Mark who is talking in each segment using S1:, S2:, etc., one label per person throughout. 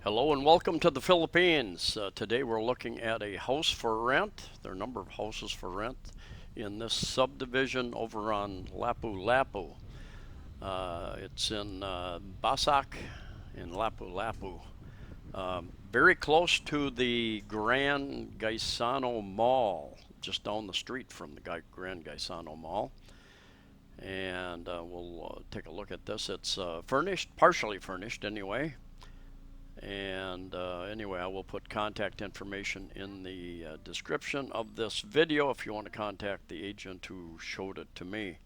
S1: Hello and welcome to the Philippines. Today we're looking at a house for rent. There are a number of houses for rent in this subdivision over on Lapu Lapu. It's in Basak in Lapu Lapu. Very close to the Grand Gaisano Mall, just down the street from the Grand Gaisano Mall. And we'll take a look at this. It's furnished, partially furnished anyway. And anyway, I will put contact information in the description of this video if you want to contact the agent who showed it to me.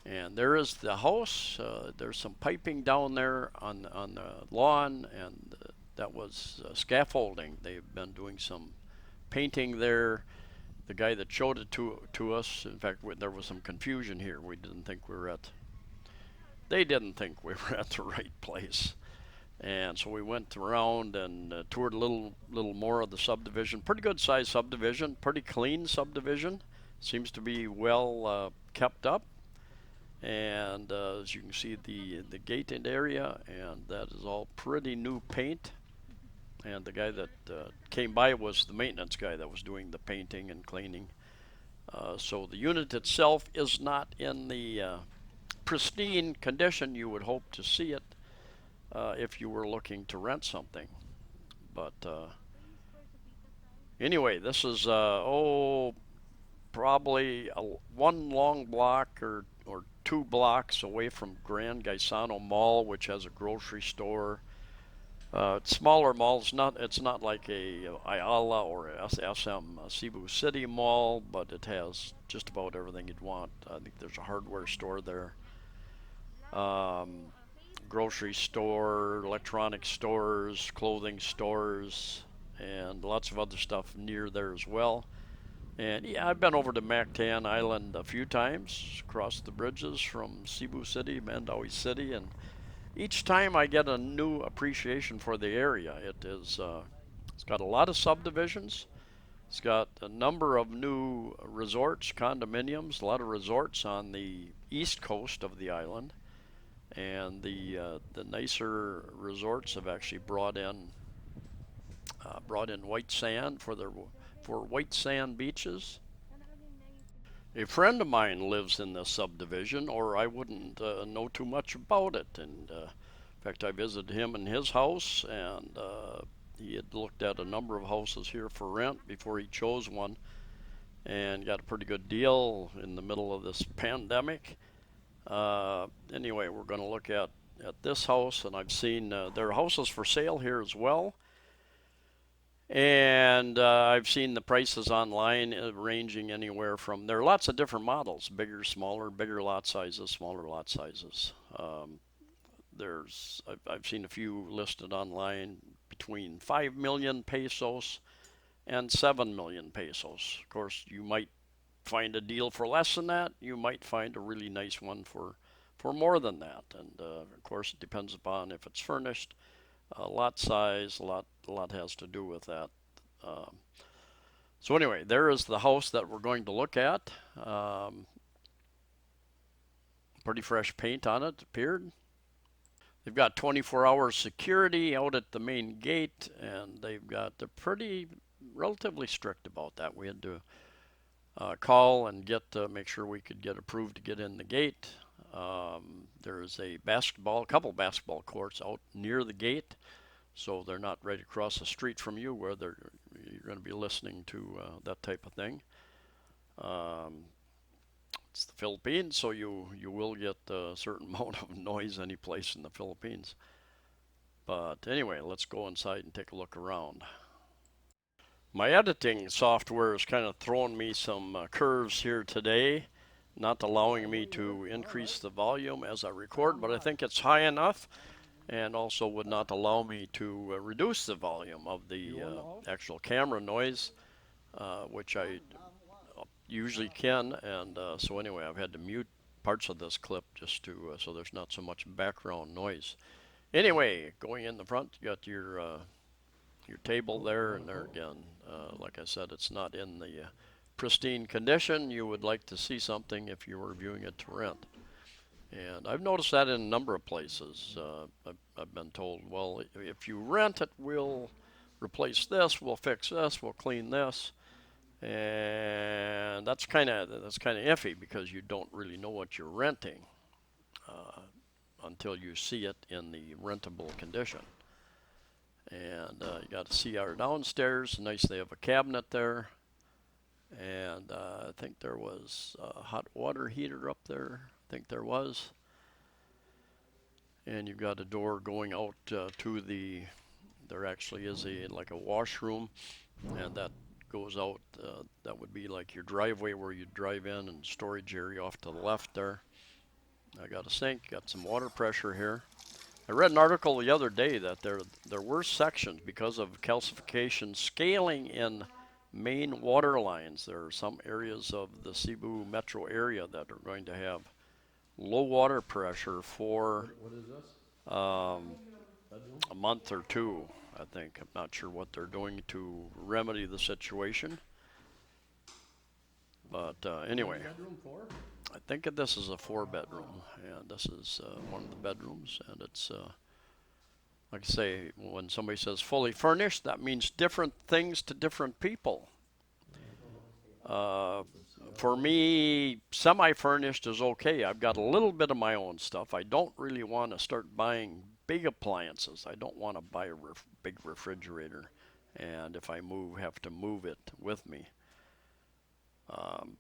S1: And there is the house. There's some piping down there on the lawn, and that was scaffolding. They've been doing some painting there. The guy that showed it to us, in fact, there was some confusion here. They didn't think we were at the right place. And so we went around and toured a little more of the subdivision. Pretty good sized subdivision, pretty clean subdivision. Seems to be well kept up. And as you can see, the gated area, and that is all pretty new paint. And the guy that came by was the maintenance guy that was doing the painting and cleaning. So the unit itself is not in the pristine condition you would hope to see it if you were looking to rent something. But anyway, this is probably one long block or 2 blocks away from Grand Gaisano Mall, which has a grocery store. Smaller malls, it's not like a Ayala or SM Cebu City Mall, but it has just about everything you'd want. I think there's a hardware store there. Grocery store, electronic stores, clothing stores, and lots of other stuff near there as well. And yeah, I've been over to Mactan Island a few times, across the bridges from Cebu City, Mandaue City, and each time I get a new appreciation for the area. It's got a lot of subdivisions. It's got a number of new resorts, condominiums, a lot of resorts on the east coast of the island. And the nicer resorts have actually brought in white sand for white sand beaches. A friend of mine lives in this subdivision, or I wouldn't know too much about it. And in fact, I visited him in his house, and he had looked at a number of houses here for rent before he chose one, and got a pretty good deal in the middle of this pandemic. Anyway, we're going to look at this house, and I've seen there are houses for sale here as well. And I've seen the prices online ranging anywhere from, there are lots of different models, bigger, smaller, bigger lot sizes, smaller lot sizes. I've seen a few listed online between 5 million pesos and 7 million pesos. Of course, you might find a deal for less than that. You might find a really nice one for more than that. And of course, it depends upon if it's furnished, lot size. A lot has to do with that. So anyway, there is the house that we're going to look at. Pretty fresh paint on it appeared. They've got 24-hour security out at the main gate, and they're pretty relatively strict about that. We had to call and make sure we could get approved to get in the gate. There's a couple basketball courts out near the gate, so they're not right across the street from you where you're going to be listening to that type of thing. It's the Philippines, so you will get a certain amount of noise any place in the Philippines. But anyway, let's go inside and take a look around. My editing software is kind of throwing me some curves here today, not allowing me to increase the volume as I record, but I think it's high enough, and also would not allow me to reduce the volume of the actual camera noise, which I usually can. And so anyway, I've had to mute parts of this clip just so there's not so much background noise. Anyway, going in the front, you got your table there, and there again, like I said, it's not in the pristine condition you would like to see something if you were viewing it to rent. And I've noticed that in a number of places. I've been told, well, if you rent it, we'll replace this, we'll fix this, we'll clean this, and that's kind of iffy because you don't really know what you're renting uh, until you see it in the rentable condition. And you got a CR downstairs. Nice, they have a cabinet there, and I think there was a hot water heater up there. I think there was, and you've got a door going out to the. There actually is a like a washroom, and that goes out. That would be like your driveway where you drive in, and storage area off to the left there. I got a sink, got some water pressure here. I read an article the other day that there were sections because of calcification scaling in main water lines. There are some areas of the Cebu metro area that are going to have low water pressure for
S2: What is this? Bedroom?
S1: a month or two. I think I'm not sure what they're doing to remedy the situation, but anyway,
S2: Bedroom 4?
S1: I think this is a 4 bedroom, and this is one of the bedrooms, and it's like I say, when somebody says fully furnished, that means different things to different people. Uh, for me, semi-furnished is okay. I've got a little bit of my own stuff. I don't really want to start buying big appliances. I don't want to buy a big refrigerator, and if I move, have to move it with me.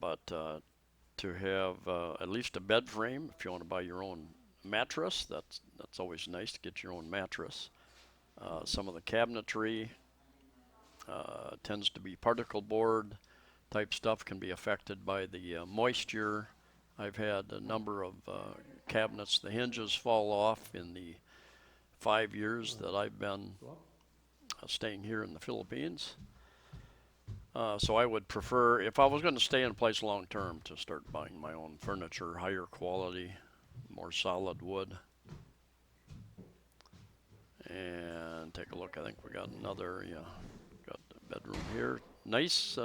S1: But to have at least a bed frame, if you want to buy your own mattress, that's always nice to get your own mattress. Some of the cabinetry tends to be particle board type stuff, can be affected by the moisture. I've had a number of cabinets, the hinges fall off in the 5 years that I've been staying here in the Philippines. So I would prefer, if I was going to stay in a place long term, to start buying my own furniture, higher quality, more solid wood. And take a look. I think we got another, yeah, got the bedroom here. Nice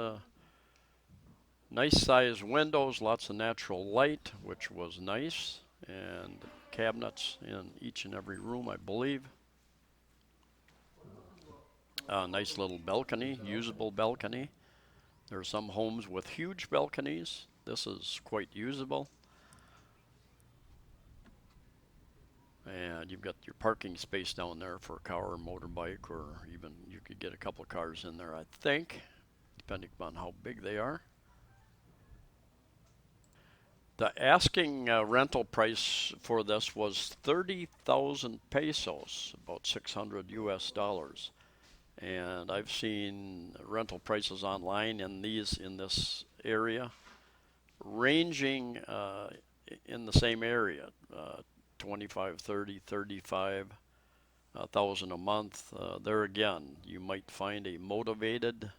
S1: size windows, lots of natural light, which was nice, and cabinets in each and every room, I believe. Nice little balcony, usable balcony. There are some homes with huge balconies. This is quite usable. And you've got your parking space down there for a car or motorbike, or even you could get a couple of cars in there, I think, depending upon how big they are. The asking rental price for this was 30,000 pesos, about 600 US dollars. And I've seen rental prices online in this area ranging in the same area, 25, 30, 35,000 a month. There again, you might find a motivated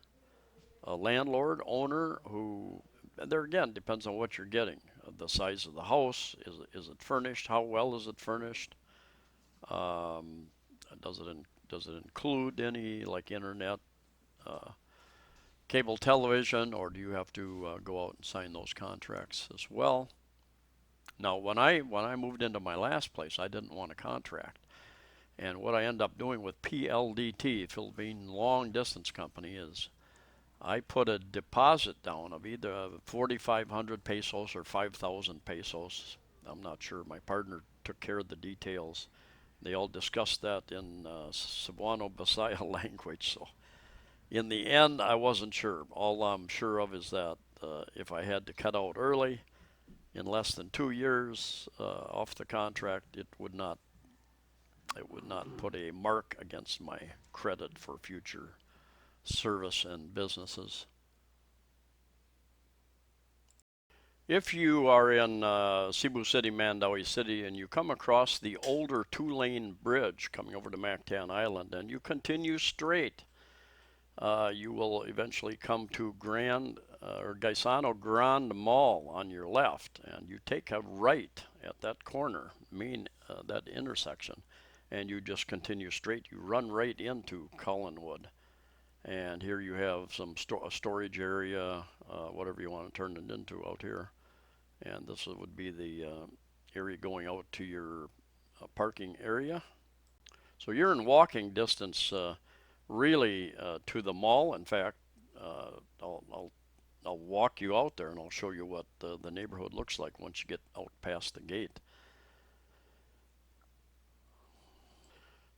S1: landlord owner who, there again, depends on what you're getting. The size of the house, is it furnished? How well is it furnished? Um, does it include any like internet, uh, cable television, or do you have to go out and sign those contracts as well? Now, when I moved into my last place, I didn't want a contract, and what I end up doing with PLDT, Philippine Long Distance Company, is I put a deposit down of either 4,500 pesos or 5,000 pesos. I'm not sure. My partner took care of the details. They all discussed that in Cebuano Bisaya language. So in the end, I wasn't sure. All I'm sure of is that if I had to cut out early in less than 2 years off the contract, it would not put a mark against my credit for future service and businesses. If you are in Cebu City, Mandaue City, and you come across the older two-lane bridge coming over to Mactan Island, and you continue straight, you will eventually come to Gaisano Grand Mall on your left, and you take a right at that corner, that intersection, and you just continue straight. You run right into Collinwood. And here you have some storage area, whatever you want to turn it into out here. And this would be the area going out to your parking area. So you're in walking distance, really, to the mall. In fact, uh, I'll, I'll I'll walk you out there and I'll show you what the neighborhood looks like once you get out past the gate.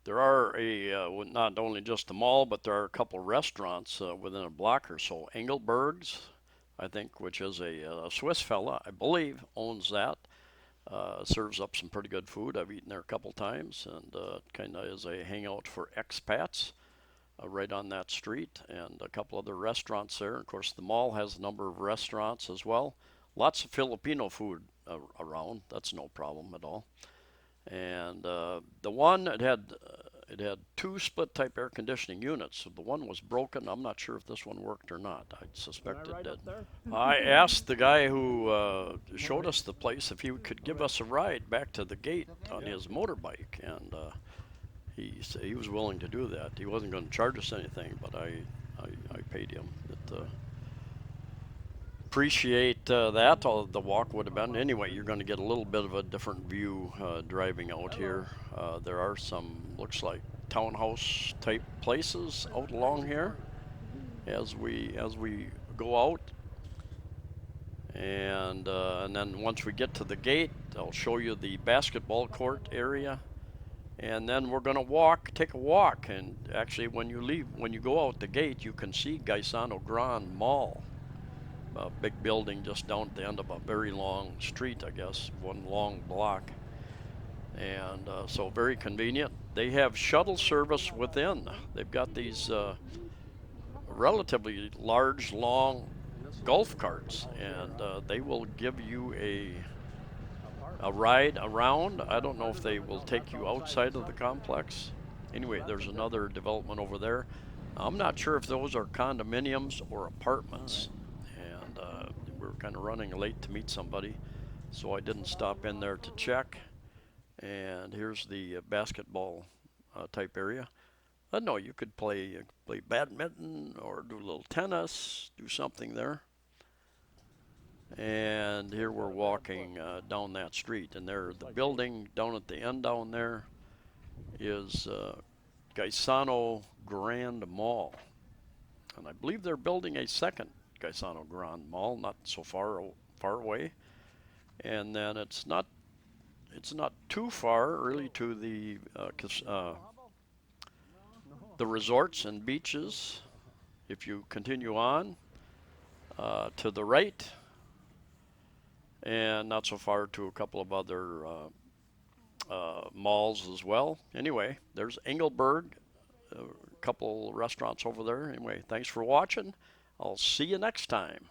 S1: There are not only just the mall, but there are a couple restaurants within a block or so. Engelberg's, I think, which is a Swiss fella, I believe, owns that. Serves up some pretty good food. I've eaten there a couple times, and kind of is a hangout for expats right on that street, and a couple other restaurants there. Of course, the mall has a number of restaurants as well. Lots of Filipino food around. That's no problem at all. And the one it had two split type air conditioning units. So the one was broken. I'm not sure if this one worked or not. I suspect it did. I asked the guy who showed us the place if he could give us a ride back to the gate on his motorbike, and he was willing to do that. He wasn't going to charge us anything, but I paid him. Appreciate that. The walk would have been. Anyway, you're going to get a little bit of a different view driving out here. There are some, looks like, townhouse type places out along here as we go out. And then once we get to the gate, I'll show you the basketball court area. And then we're going to take a walk. And actually, when you go out the gate, you can see Gaisano Grand Mall. A big building just down at the end of a very long street, I guess, one long block. And so very convenient. They have shuttle service within. They've got these relatively large, long golf carts, and they will give you a ride around. I don't know if they will take you outside of the complex. Anyway, there's another development over there. I'm not sure if those are condominiums or apartments. And we were kind of running late to meet somebody, so I didn't stop in there to check. And here's the basketball type area. No, you could play badminton or do a little tennis, do something there. And here we're walking down that street, and there, the building down at the end down there is Gaisano Grand Mall, and I believe they're building a second Gaisano Grand Mall, not so far away. And then it's not too far really to the resorts and beaches. If you continue on to the right, and not so far to a couple of other malls as well. Anyway, there's Engelberg, a couple restaurants over there. Anyway, thanks for watching. I'll see you next time.